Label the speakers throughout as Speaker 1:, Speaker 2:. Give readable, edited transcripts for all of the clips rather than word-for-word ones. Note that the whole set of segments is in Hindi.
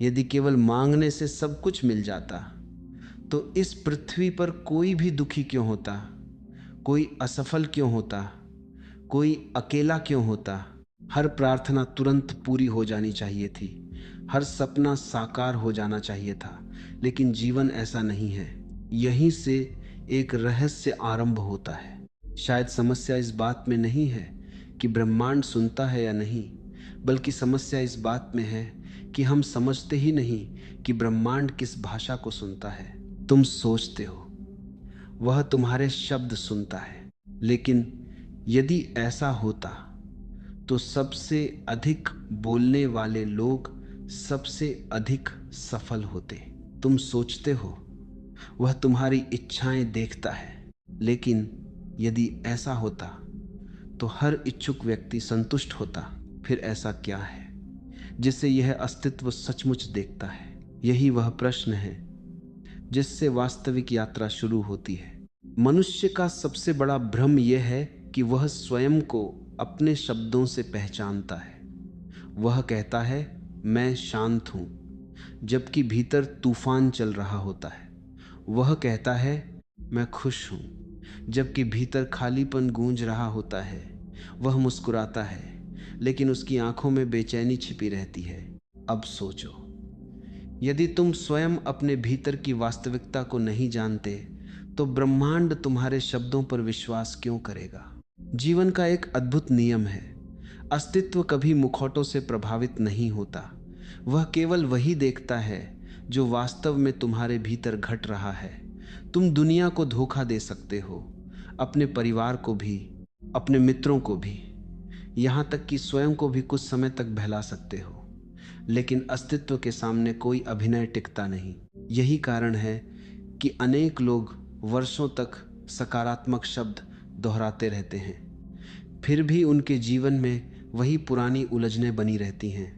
Speaker 1: यदि केवल मांगने से सब कुछ मिल जाता तो इस पृथ्वी पर कोई भी दुखी क्यों होता, कोई असफल क्यों होता, कोई अकेला क्यों होता। हर प्रार्थना तुरंत पूरी हो जानी चाहिए थी, हर सपना साकार हो जाना चाहिए था। लेकिन जीवन ऐसा नहीं है। यहीं से एक रहस्य आरंभ होता है। शायद समस्या इस बात में नहीं है कि ब्रह्मांड सुनता है या नहीं, बल्कि समस्या इस बात में है कि हम समझते ही नहीं कि ब्रह्मांड किस भाषा को सुनता है। तुम सोचते हो वह तुम्हारे शब्द सुनता है, लेकिन यदि ऐसा होता तो सबसे अधिक बोलने वाले लोग सबसे अधिक सफल होते। तुम सोचते हो वह तुम्हारी इच्छाएं देखता है, लेकिन यदि ऐसा होता तो हर इच्छुक व्यक्ति संतुष्ट होता। फिर ऐसा क्या है जिससे यह अस्तित्व सचमुच देखता है? यही वह प्रश्न है जिससे वास्तविक यात्रा शुरू होती है। मनुष्य का सबसे बड़ा भ्रम यह है कि वह स्वयं को अपने शब्दों से पहचानता है। वह कहता है मैं शांत हूं, जबकि भीतर तूफान चल रहा होता है। वह कहता है मैं खुश हूं, जबकि भीतर खालीपन गूंज रहा होता है। वह मुस्कुराता है, लेकिन उसकी आंखों में बेचैनी छिपी रहती है। अब सोचो, यदि तुम स्वयं अपने भीतर की वास्तविकता को नहीं जानते तो ब्रह्मांड तुम्हारे शब्दों पर विश्वास क्यों करेगा? जीवन का एक अद्भुत नियम है, अस्तित्व कभी मुखौटों से प्रभावित नहीं होता। वह केवल वही देखता है जो वास्तव में तुम्हारे भीतर घट रहा है। तुम दुनिया को धोखा दे सकते हो, अपने परिवार को भी, अपने मित्रों को भी, यहाँ तक कि स्वयं को भी कुछ समय तक बहला सकते हो, लेकिन अस्तित्व के सामने कोई अभिनय टिकता नहीं। यही कारण है कि अनेक लोग वर्षों तक सकारात्मक शब्द दोहराते रहते हैं, फिर भी उनके जीवन में वही पुरानी उलझनें बनी रहती हैं।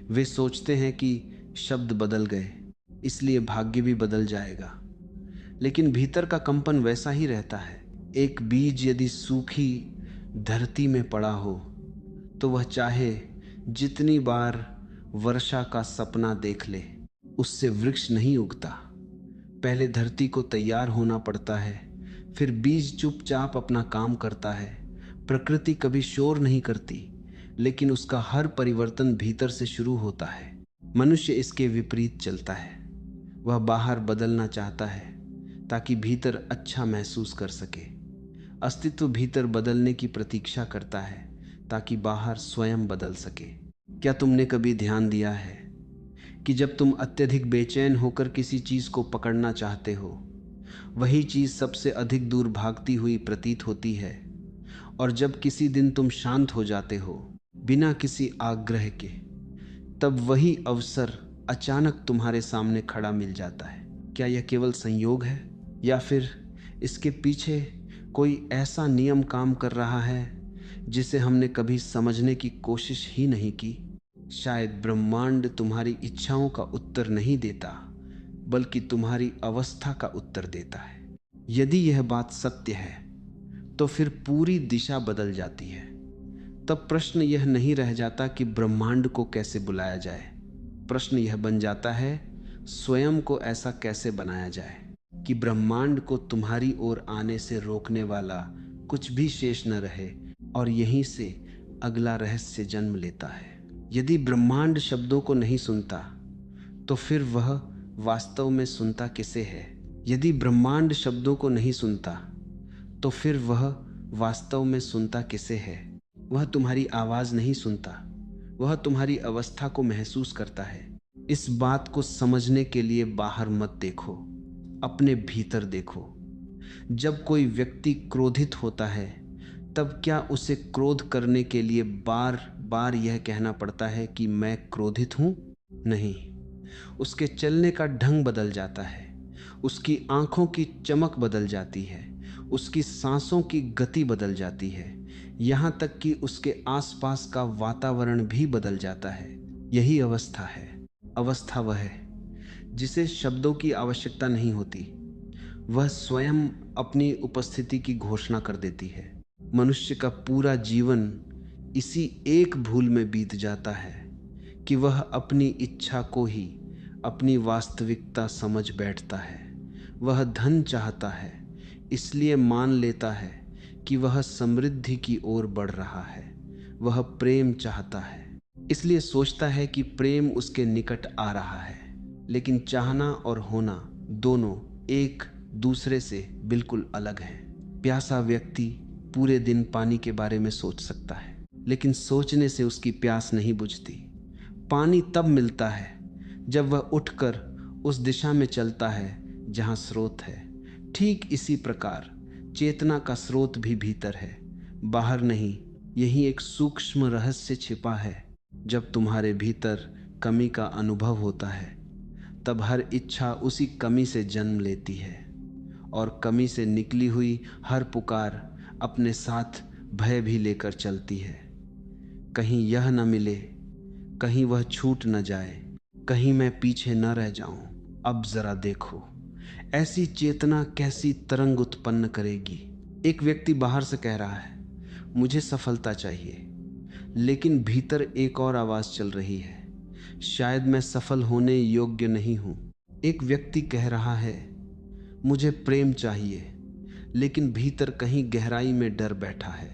Speaker 1: वे सोचते हैं कि शब्द बदल गए, इसलिए भाग्य भी बदल जाएगा, लेकिन भीतर का कंपन वैसा ही रहता है। एक बीज यदि सूखी धरती में पड़ा हो तो वह चाहे जितनी बार वर्षा का सपना देख ले, उससे वृक्ष नहीं उगता। पहले धरती को तैयार होना पड़ता है, फिर बीज चुपचाप अपना काम करता है। प्रकृति कभी शोर नहीं करती, लेकिन उसका हर परिवर्तन भीतर से शुरू होता है। मनुष्य इसके विपरीत चलता है। वह बाहर बदलना चाहता है ताकि भीतर अच्छा महसूस कर सके। अस्तित्व भीतर बदलने की प्रतीक्षा करता है ताकि बाहर स्वयं बदल सके। क्या तुमने कभी ध्यान दिया है कि जब तुम अत्यधिक बेचैन होकर किसी चीज को पकड़ना चाहते हो, वही चीज सबसे अधिक दूर भागती हुई प्रतीत होती है, और जब किसी दिन तुम शांत हो जाते हो बिना किसी आग्रह के, तब वही अवसर अचानक तुम्हारे सामने खड़ा मिल जाता है? क्या यह केवल संयोग है, या फिर इसके पीछे कोई ऐसा नियम काम कर रहा है जिसे हमने कभी समझने की कोशिश ही नहीं की? शायद ब्रह्मांड तुम्हारी इच्छाओं का उत्तर नहीं देता, बल्कि तुम्हारी अवस्था का उत्तर देता है। यदि यह बात सत्य है तो फिर पूरी दिशा बदल जाती है। तब प्रश्न यह नहीं रह जाता कि ब्रह्मांड को कैसे बुलाया जाए, प्रश्न यह बन जाता है स्वयं को ऐसा कैसे बनाया जाए कि ब्रह्मांड को तुम्हारी ओर आने से रोकने वाला कुछ भी शेष न रहे। और यहीं से अगला रहस्य जन्म लेता है। यदि ब्रह्मांड शब्दों को नहीं सुनता तो फिर वह वास्तव में सुनता किसे है? यदि ब्रह्मांड शब्दों को नहीं सुनता तो फिर वह वास्तव में सुनता किसे है? वह तुम्हारी आवाज नहीं सुनता, वह तुम्हारी अवस्था को महसूस करता है। इस बात को समझने के लिए बाहर मत देखो, अपने भीतर देखो। जब कोई व्यक्ति क्रोधित होता है तब क्या उसे क्रोध करने के लिए बार बार यह कहना पड़ता है कि मैं क्रोधित हूं? नहीं, उसके चलने का ढंग बदल जाता है, उसकी आंखों की चमक बदल जाती है, उसकी सांसों की गति बदल जाती है, यहाँ तक कि उसके आसपास का वातावरण भी बदल जाता है। यही अवस्था है। अवस्था वह है जिसे शब्दों की आवश्यकता नहीं होती, वह स्वयं अपनी उपस्थिति की घोषणा कर देती है। मनुष्य का पूरा जीवन इसी एक भूल में बीत जाता है कि वह अपनी इच्छा को ही अपनी वास्तविकता समझ बैठता है। वह धन चाहता है, इसलिए मान लेता है कि वह समृद्धि की ओर बढ़ रहा है। वह प्रेम चाहता है, इसलिए सोचता है कि प्रेम उसके निकट आ रहा है। लेकिन चाहना और होना दोनों एक दूसरे से बिल्कुल अलग हैं। प्यासा व्यक्ति पूरे दिन पानी के बारे में सोच सकता है, लेकिन सोचने से उसकी प्यास नहीं बुझती। पानी तब मिलता है जब वह उठकर उस दिशा में चलता है जहाँ स्रोत है। ठीक इसी प्रकार चेतना का स्रोत भी भीतर है, बाहर नहीं। यही एक सूक्ष्म रहस्य छिपा है। जब तुम्हारे भीतर कमी का अनुभव होता है, तब हर इच्छा उसी कमी से जन्म लेती है, और कमी से निकली हुई हर पुकार अपने साथ भय भी लेकर चलती है। कहीं यह न मिले, कहीं वह छूट न जाए, कहीं मैं पीछे न रह जाऊं। अब जरा देखो, ऐसी चेतना कैसी तरंग उत्पन्न करेगी। एक व्यक्ति बाहर से कह रहा है, मुझे सफलता चाहिए, लेकिन भीतर एक और आवाज चल रही है, शायद मैं सफल होने योग्य नहीं हूं। एक व्यक्ति कह रहा है, मुझे प्रेम चाहिए, लेकिन भीतर कहीं गहराई में डर बैठा है,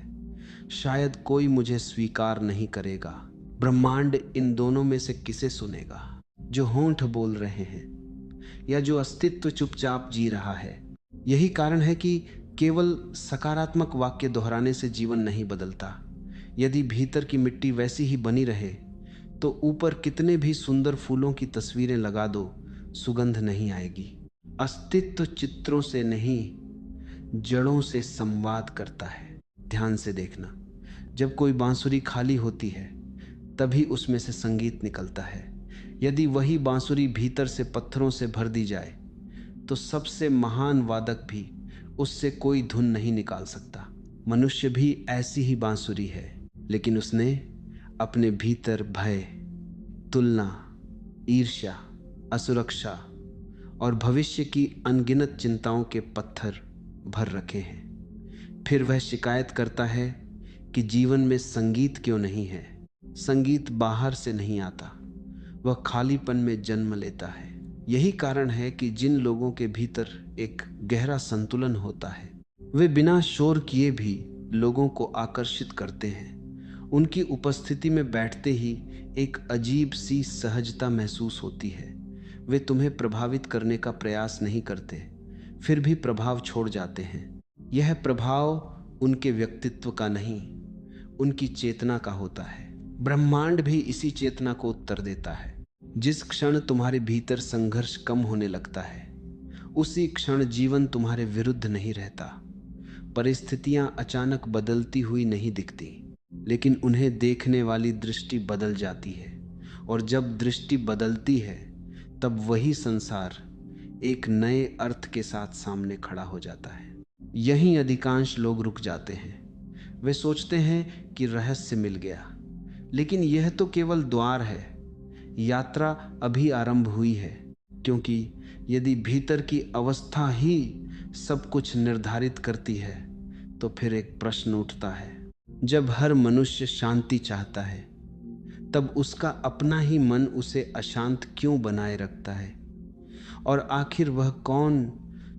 Speaker 1: शायद कोई मुझे स्वीकार नहीं करेगा। ब्रह्मांड इन दोनों में से किसे सुनेगा? जो होंठ बोल रहे हैं या जो अस्तित्व चुपचाप जी रहा है? यही कारण है कि केवल सकारात्मक वाक्य दोहराने से जीवन नहीं बदलता। यदि भीतर की मिट्टी वैसी ही बनी रहे, तो ऊपर कितने भी सुंदर फूलों की तस्वीरें लगा दो, सुगंध नहीं आएगी। अस्तित्व चित्रों से नहीं, जड़ों से संवाद करता है। ध्यान से देखना, जब कोई बांसुरी खाली होती है, तभी उसमें से संगीत निकलता है। यदि वही बांसुरी भीतर से पत्थरों से भर दी जाए, तो सबसे महान वादक भी उससे कोई धुन नहीं निकाल सकता। मनुष्य भी ऐसी ही बांसुरी है, लेकिन उसने अपने भीतर भय, तुलना, ईर्ष्या, असुरक्षा और भविष्य की अनगिनत चिंताओं के पत्थर भर रखे हैं। फिर वह शिकायत करता है कि जीवन में संगीत क्यों नहीं है। संगीत बाहर से नहीं आता, वह खालीपन में जन्म लेता है। यही कारण है कि जिन लोगों के भीतर एक गहरा संतुलन होता है, वे बिना शोर किए भी लोगों को आकर्षित करते हैं। उनकी उपस्थिति में बैठते ही एक अजीब सी सहजता महसूस होती है। वे तुम्हें प्रभावित करने का प्रयास नहीं करते, फिर भी प्रभाव छोड़ जाते हैं। यह प्रभाव उनके व्यक्तित्व का नहीं, उनकी चेतना का होता है। ब्रह्मांड भी इसी चेतना को उत्तर देता है। जिस क्षण तुम्हारे भीतर संघर्ष कम होने लगता है, उसी क्षण जीवन तुम्हारे विरुद्ध नहीं रहता। परिस्थितियां अचानक बदलती हुई नहीं दिखती, लेकिन उन्हें देखने वाली दृष्टि बदल जाती है। और जब दृष्टि बदलती है, तब वही संसार एक नए अर्थ के साथ सामने खड़ा हो जाता है। यहीं अधिकांश लोग रुक जाते हैं। वे सोचते हैं कि रहस्य मिल गया, लेकिन यह तो केवल द्वार है। यात्रा अभी आरंभ हुई है, क्योंकि यदि भीतर की अवस्था ही सब कुछ निर्धारित करती है, तो फिर एक प्रश्न उठता है। जब हर मनुष्य शांति चाहता है, तब उसका अपना ही मन उसे अशांत क्यों बनाए रखता है? और आखिर वह कौन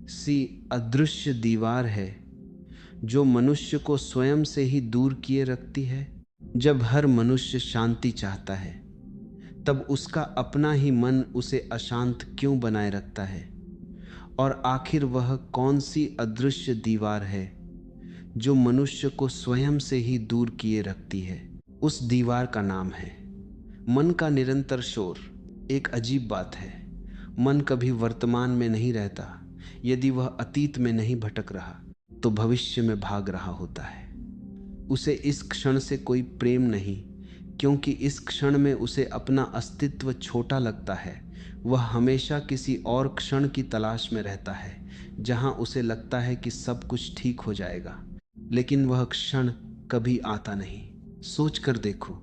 Speaker 1: सी अदृश्य दीवार है जो मनुष्य को स्वयं से ही दूर किए रखती है? जब हर मनुष्य शांति चाहता है, तब उसका अपना ही मन उसे अशांत क्यों बनाए रखता है? और आखिर वह कौन सी अदृश्य दीवार है जो मनुष्य को स्वयं से ही दूर किए रखती है? उस दीवार का नाम है मन का निरंतर शोर। एक अजीब बात है, मन कभी वर्तमान में नहीं रहता। यदि वह अतीत में नहीं भटक रहा, तो भविष्य में भाग रहा होता है। उसे इस क्षण से कोई प्रेम नहीं, क्योंकि इस क्षण में उसे अपना अस्तित्व छोटा लगता है। वह हमेशा किसी और क्षण की तलाश में रहता है, जहां उसे लगता है कि सब कुछ ठीक हो जाएगा, लेकिन वह क्षण कभी आता नहीं। सोच कर देखो,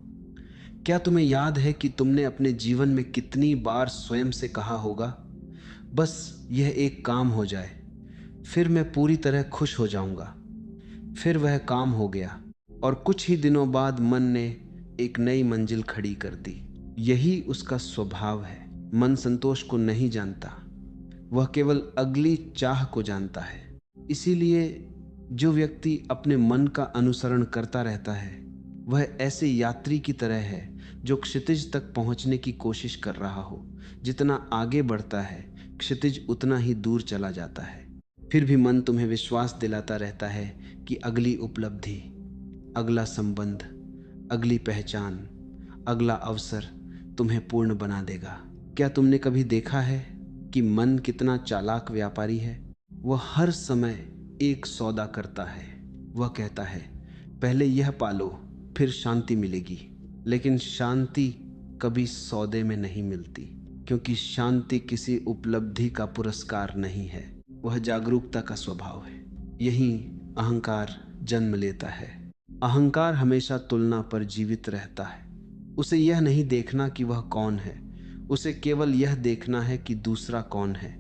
Speaker 1: क्या तुम्हें याद है कि तुमने अपने जीवन में कितनी बार स्वयं से कहा होगा, बस यह एक काम हो जाए, फिर मैं पूरी तरह खुश हो जाऊंगा। फिर वह काम हो गया, और कुछ ही दिनों बाद मन ने एक नई मंजिल खड़ी कर दी। यही उसका स्वभाव है। मन संतोष को नहीं जानता, वह केवल अगली चाह को जानता है। इसीलिए जो व्यक्ति अपने मन का अनुसरण करता रहता है वह ऐसे यात्री की तरह है जो क्षितिज तक पहुंचने की कोशिश कर रहा हो। जितना आगे बढ़ता है क्षितिज उतना ही दूर चला जाता है। फिर भी मन तुम्हें विश्वास दिलाता रहता है कि अगली उपलब्धि, अगला संबंध, अगली पहचान, अगला अवसर तुम्हें पूर्ण बना देगा। क्या तुमने कभी देखा है कि मन कितना चालाक व्यापारी है? वह हर समय एक सौदा करता है। वह कहता है पहले यह पालो फिर शांति मिलेगी। लेकिन शांति कभी सौदे में नहीं मिलती, क्योंकि शांति किसी उपलब्धि का पुरस्कार नहीं है, वह जागरूकता का स्वभाव है। यही अहंकार जन्म लेता है। अहंकार हमेशा तुलना पर जीवित रहता है। उसे यह नहीं देखना कि वह कौन है, उसे केवल यह देखना है कि दूसरा कौन है।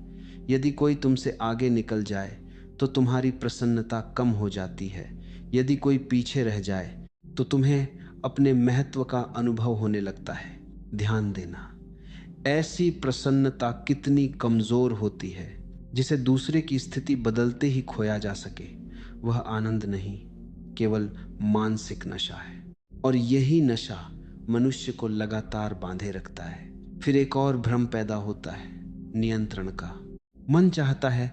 Speaker 1: यदि कोई तुमसे आगे निकल जाए तो तुम्हारी प्रसन्नता कम हो जाती है। यदि कोई पीछे रह जाए तो तुम्हें अपने महत्व का अनुभव होने लगता है। ध्यान देना, ऐसी प्रसन्नता कितनी कमजोर होती है जिसे दूसरे की स्थिति बदलते ही खोया जा सके। वह आनंद नहीं, केवल मानसिक नशा है। और यही नशा मनुष्य को लगातार बांधे रखता है। फिर एक और भ्रम पैदा होता है, नियंत्रण का। मन चाहता है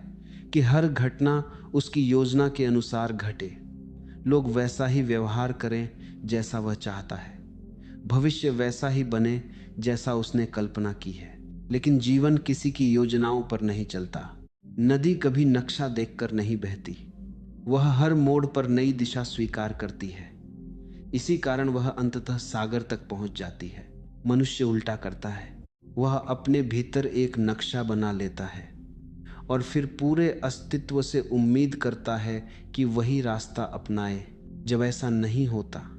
Speaker 1: कि हर घटना उसकी योजना के अनुसार घटे, लोग वैसा ही व्यवहार करें जैसा वह चाहता है, भविष्य वैसा ही बने जैसा उसने कल्पना की है। लेकिन जीवन किसी की योजनाओं पर नहीं चलता। नदी कभी नक्शा देखकर नहीं बहती, वह हर मोड़ पर नई दिशा स्वीकार करती है। इसी कारण वह अंततः सागर तक पहुंच जाती है। मनुष्य उल्टा करता है, वह अपने भीतर एक नक्शा बना लेता है और फिर पूरे अस्तित्व से उम्मीद करता है कि वही रास्ता अपनाए। जब ऐसा नहीं होता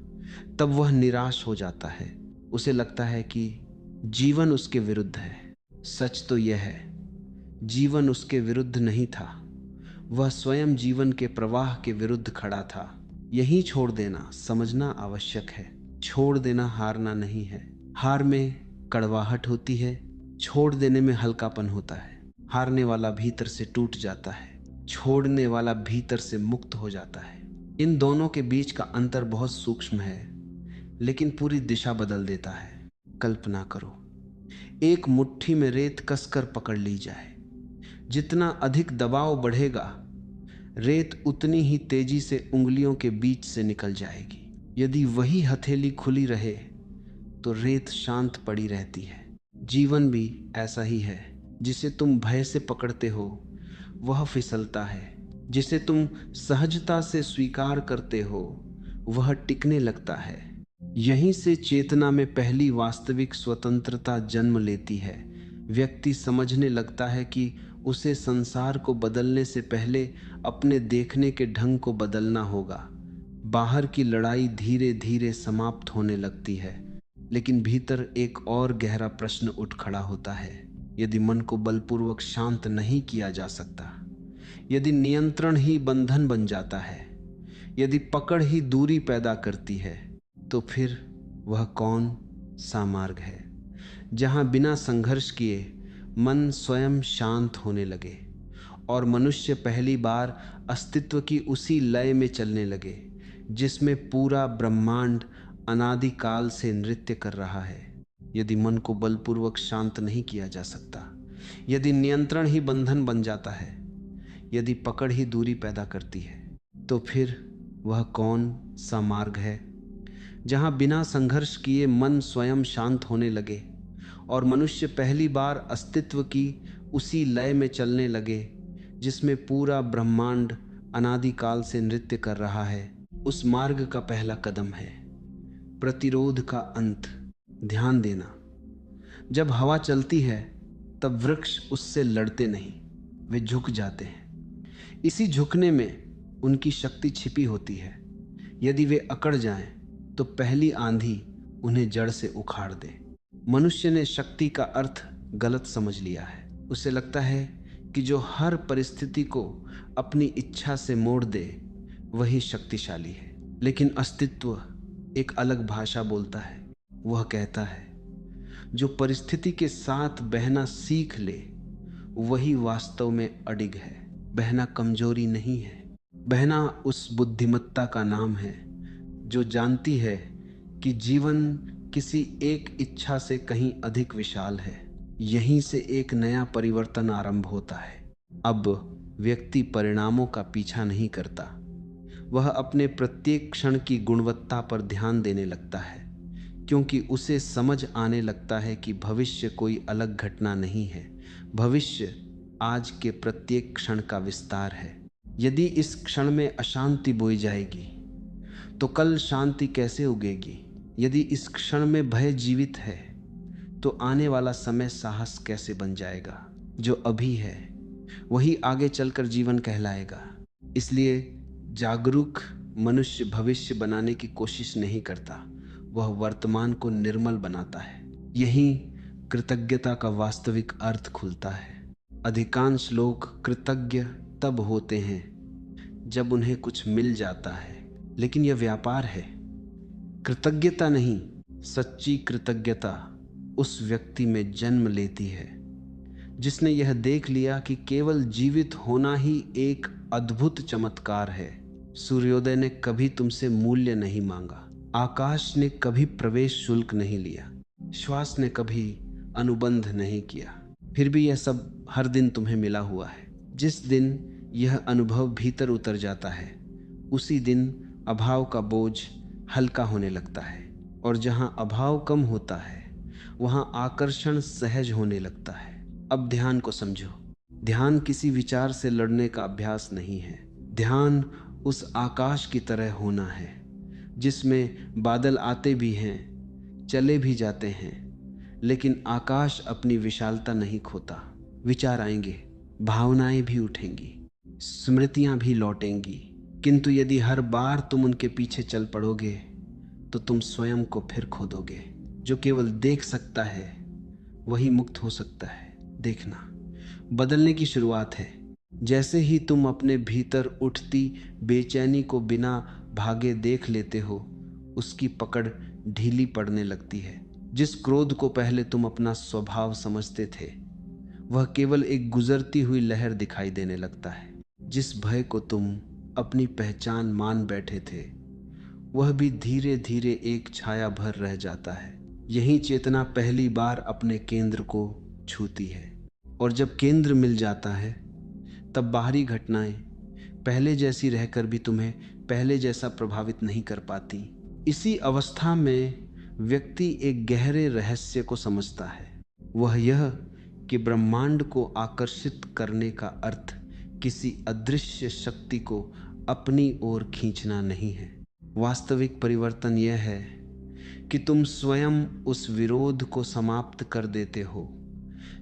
Speaker 1: तब वह निराश हो जाता है। उसे लगता है कि जीवन उसके विरुद्ध है। सच तो यह है, जीवन उसके विरुद्ध नहीं था, वह स्वयं जीवन के प्रवाह के विरुद्ध खड़ा था। यही छोड़ देना समझना आवश्यक है। छोड़ देना हारना नहीं है। हार में कड़वाहट होती है, छोड़ देने में हल्कापन होता है। हारने वाला भीतर से टूट जाता है, छोड़ने वाला भीतर से मुक्त हो जाता है। इन दोनों के बीच का अंतर बहुत सूक्ष्म है, लेकिन पूरी दिशा बदल देता है। कल्पना करो, एक मुट्ठी में रेत कसकर पकड़ ली जाए। जितना अधिक दबाव बढ़ेगा, रेत उतनी ही तेजी से उंगलियों के बीच से निकल जाएगी। यदि वही हथेली खुली रहे तो रेत शांत पड़ी रहती है। जीवन भी ऐसा ही है। जिसे तुम भय से पकड़ते हो वह फिसलता है, जिसे तुम सहजता से स्वीकार करते हो वह टिकने लगता है। यहीं से चेतना में पहली वास्तविक स्वतंत्रता जन्म लेती है। व्यक्ति समझने लगता है कि उसे संसार को बदलने से पहले अपने देखने के ढंग को बदलना होगा। बाहर की लड़ाई धीरे धीरे समाप्त होने लगती है, लेकिन भीतर एक और गहरा प्रश्न उठ खड़ा होता है। यदि मन को बलपूर्वक शांत नहीं किया जा सकता, यदि नियंत्रण ही बंधन बन जाता है, यदि पकड़ ही दूरी पैदा करती है, तो फिर वह कौन सा मार्ग है जहां बिना संघर्ष किए मन स्वयं शांत होने लगे और मनुष्य पहली बार अस्तित्व की उसी लय में चलने लगे जिसमें पूरा ब्रह्मांड अनादिकाल से नृत्य कर रहा है। यदि मन को बलपूर्वक शांत नहीं किया जा सकता, यदि नियंत्रण ही बंधन बन जाता है, यदि पकड़ ही दूरी पैदा करती है, तो फिर वह कौन सा मार्ग है जहां बिना संघर्ष किए मन स्वयं शांत होने लगे और मनुष्य पहली बार अस्तित्व की उसी लय में चलने लगे जिसमें पूरा ब्रह्मांड अनादिकाल से नृत्य कर रहा है। उस मार्ग का पहला कदम है प्रतिरोध का अंत। ध्यान देना, जब हवा चलती है तब वृक्ष उससे लड़ते नहीं, वे झुक जाते हैं। इसी झुकने में उनकी शक्ति छिपी होती है। यदि वे अकड़ जाएं तो पहली आंधी उन्हें जड़ से उखाड़ दे। मनुष्य ने शक्ति का अर्थ गलत समझ लिया है। उसे लगता है कि जो हर परिस्थिति को अपनी इच्छा से मोड़ दे वही शक्तिशाली है। लेकिन अस्तित्व एक अलग भाषा बोलता है। वह कहता है जो परिस्थिति के साथ बहना सीख ले वही वास्तव में अडिग है। बहना कमजोरी नहीं है। बहना उस बुद्धिमत्ता का नाम है जो जानती है कि जीवन किसी एक इच्छा से कहीं अधिक विशाल है। यहीं से एक नया परिवर्तन आरंभ होता है। अब व्यक्ति परिणामों का पीछा नहीं करता, वह अपने प्रत्येक क्षण की गुणवत्ता पर ध्यान देने लगता है, क्योंकि उसे समझ आने लगता है कि भविष्य कोई अलग घटना नहीं है। भविष्य आज के प्रत्येक क्षण का विस्तार है। यदि इस क्षण में अशांति बोई जाएगी तो कल शांति कैसे उगेगी? यदि इस क्षण में भय जीवित है तो आने वाला समय साहस कैसे बन जाएगा? जो अभी है वही आगे चलकर जीवन कहलाएगा। इसलिए जागरूक मनुष्य भविष्य बनाने की कोशिश नहीं करता, वह वर्तमान को निर्मल बनाता है। यही कृतज्ञता का वास्तविक अर्थ खुलता है। अधिकांश लोग कृतज्ञ तब होते हैं जब उन्हें कुछ मिल जाता है, लेकिन यह व्यापार है, कृतज्ञता नहीं। सच्ची कृतज्ञता उस व्यक्ति में जन्म लेती है जिसने यह देख लिया कि केवल जीवित होना ही एक अद्भुत चमत्कार है। सूर्योदय ने कभी तुमसे मूल्य नहीं मांगा, आकाश ने कभी प्रवेश शुल्क नहीं लिया, श्वास ने कभी अनुबंध नहीं किया, फिर भी यह सब हर दिन तुम्हें मिला हुआ है। जिस दिन यह अनुभव भीतर उतर जाता है उसी दिन अभाव का बोझ हल्का होने लगता है, और जहां अभाव कम होता है वहां आकर्षण सहज होने लगता है। अब ध्यान को समझो। ध्यान किसी विचार से लड़ने का अभ्यास नहीं है। ध्यान उस आकाश की तरह होना है जिसमें बादल आते भी हैं, चले भी जाते हैं, लेकिन आकाश अपनी विशालता नहीं खोता। विचार आएंगे, भावनाएं भी उठेंगी, स्मृतियां भी लौटेंगी, किंतु यदि हर बार तुम उनके पीछे चल पड़ोगे तो तुम स्वयं को फिर खो दोगे। जो केवल देख सकता है वही मुक्त हो सकता है। देखना बदलने की शुरुआत है। जैसे ही तुम अपने भीतर उठती बेचैनी को बिना भागे देख लेते हो, उसकी पकड़ ढीली पड़ने लगती है। जिस क्रोध को पहले तुम अपना स्वभाव समझते थे वह केवल एक गुजरती हुई लहर दिखाई देने लगता है। जिस भय को तुम अपनी पहचान मान बैठे थे वह भी धीरे धीरे एक छाया भर रह जाता है। यही चेतना पहली बार अपने केंद्र को छूती है, और जब केंद्र मिल जाता है तब बाहरी घटनाएं पहले जैसी रहकर भी तुम्हें पहले जैसा प्रभावित नहीं कर पाती। इसी अवस्था में व्यक्ति एक गहरे रहस्य को समझता है। वह यह कि ब्रह्मांड को आकर्षित करने का अर्थ किसी अदृश्य शक्ति को अपनी ओर खींचना नहीं है। वास्तविक परिवर्तन यह है कि तुम स्वयं उस विरोध को समाप्त कर देते हो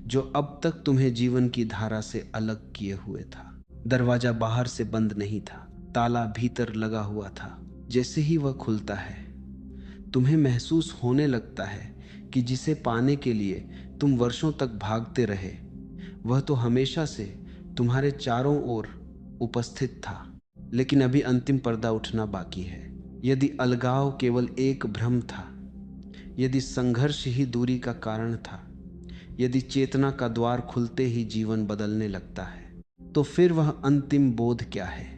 Speaker 1: जो अब तक तुम्हें जीवन की धारा से अलग किए हुए था। दरवाजा बाहर से बंद नहीं था, ताला भीतर लगा हुआ था। जैसे ही वह खुलता है तुम्हें महसूस होने लगता है कि जिसे पाने के लिए तुम वर्षों तक भागते रहे वह तो हमेशा से तुम्हारे चारों ओर उपस्थित था, लेकिन अभी अंतिम पर्दा उठना बाकी है। यदि अलगाव केवल एक भ्रम था, यदि संघर्ष ही दूरी का कारण था, यदि चेतना का द्वार खुलते ही जीवन बदलने लगता है, तो फिर वह अंतिम बोध क्या है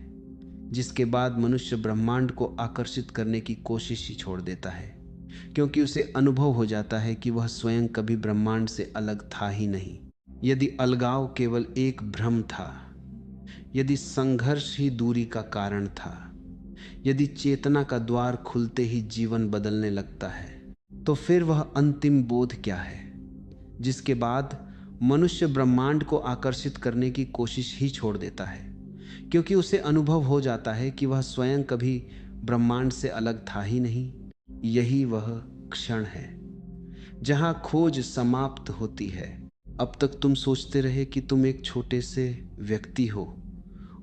Speaker 1: जिसके बाद मनुष्य ब्रह्मांड को आकर्षित करने की कोशिश ही छोड़ देता है, क्योंकि उसे अनुभव हो जाता है कि वह स्वयं कभी ब्रह्मांड से अलग था ही नहीं। यदि अलगाव केवल एक भ्रम था, यदि संघर्ष ही दूरी का कारण था, यदि चेतना का द्वार खुलते ही जीवन बदलने लगता है, तो फिर वह अंतिम बोध क्या है जिसके बाद मनुष्य ब्रह्मांड को आकर्षित करने की कोशिश ही छोड़ देता है, क्योंकि उसे अनुभव हो जाता है कि वह स्वयं कभी ब्रह्मांड से अलग था ही नहीं। यही वह क्षण है जहां खोज समाप्त होती है। अब तक तुम सोचते रहे कि तुम एक छोटे से व्यक्ति हो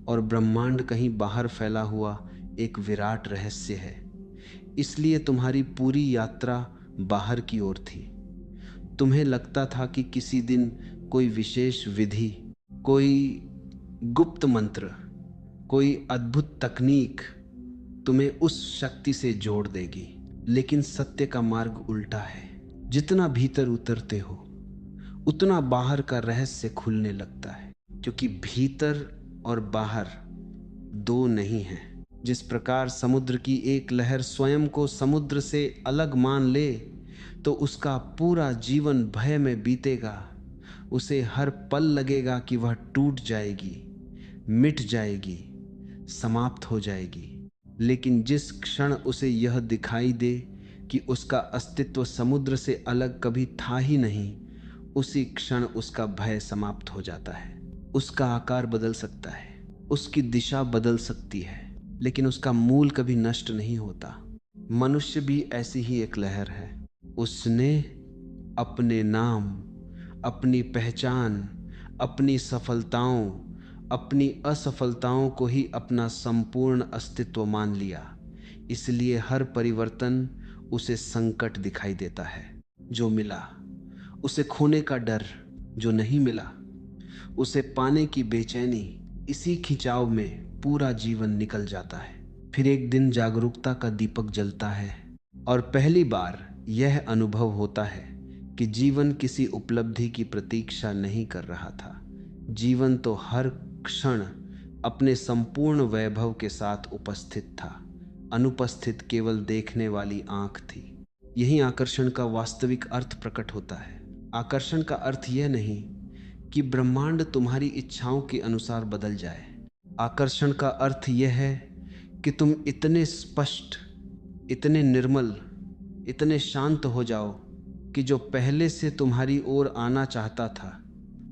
Speaker 1: और ब्रह्मांड कहीं बाहर फैला हुआ एक विराट रहस्य है, इसलिए तुम्हारी पूरी यात्रा बाहर की ओर थी। तुम्हें लगता था कि किसी दिन कोई विशेष विधि, कोई गुप्त मंत्र, कोई अद्भुत तकनीक तुम्हें उस शक्ति से जोड़ देगी, लेकिन सत्य का मार्ग उल्टा है। जितना भीतर उतरते हो उतना बाहर का रहस्य खुलने लगता है, क्योंकि भीतर और बाहर दो नहीं हैं। जिस प्रकार समुद्र की एक लहर स्वयं को समुद्र से अलग मान ले तो उसका पूरा जीवन भय में बीतेगा। उसे हर पल लगेगा कि वह टूट जाएगी, मिट जाएगी, समाप्त हो जाएगी। लेकिन जिस क्षण उसे यह दिखाई दे कि उसका अस्तित्व समुद्र से अलग कभी था ही नहीं, उसी क्षण उसका भय समाप्त हो जाता है। उसका आकार बदल सकता है, उसकी दिशा बदल सकती है, लेकिन उसका मूल कभी नष्ट नहीं होता। मनुष्य भी ऐसी ही एक लहर है। उसने अपने नाम, अपनी पहचान, अपनी सफलताओं, अपनी असफलताओं को ही अपना संपूर्ण अस्तित्व मान लिया। इसलिए हर परिवर्तन उसे संकट दिखाई देता है। जो मिला उसे खोने का डर, जो नहीं मिला उसे पाने की बेचैनी, इसी खिंचाव में पूरा जीवन निकल जाता है। फिर एक दिन जागरूकता का दीपक जलता है और पहली बार यह अनुभव होता है कि जीवन किसी उपलब्धि की प्रतीक्षा नहीं कर रहा था। जीवन तो हर क्षण अपने संपूर्ण वैभव के साथ उपस्थित था। अनुपस्थित केवल देखने वाली आंख थी। यही आकर्षण का वास्तविक अर्थ प्रकट होता है। आकर्षण का अर्थ यह नहीं कि ब्रह्मांड तुम्हारी इच्छाओं के अनुसार बदल जाए। आकर्षण का अर्थ यह है कि तुम इतने स्पष्ट, इतने निर्मल, इतने शांत हो जाओ कि जो पहले से तुम्हारी ओर आना चाहता था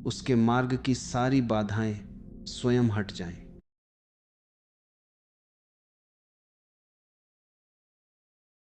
Speaker 1: उसके मार्ग की सारी बाधाएं स्वयं हट जाएं।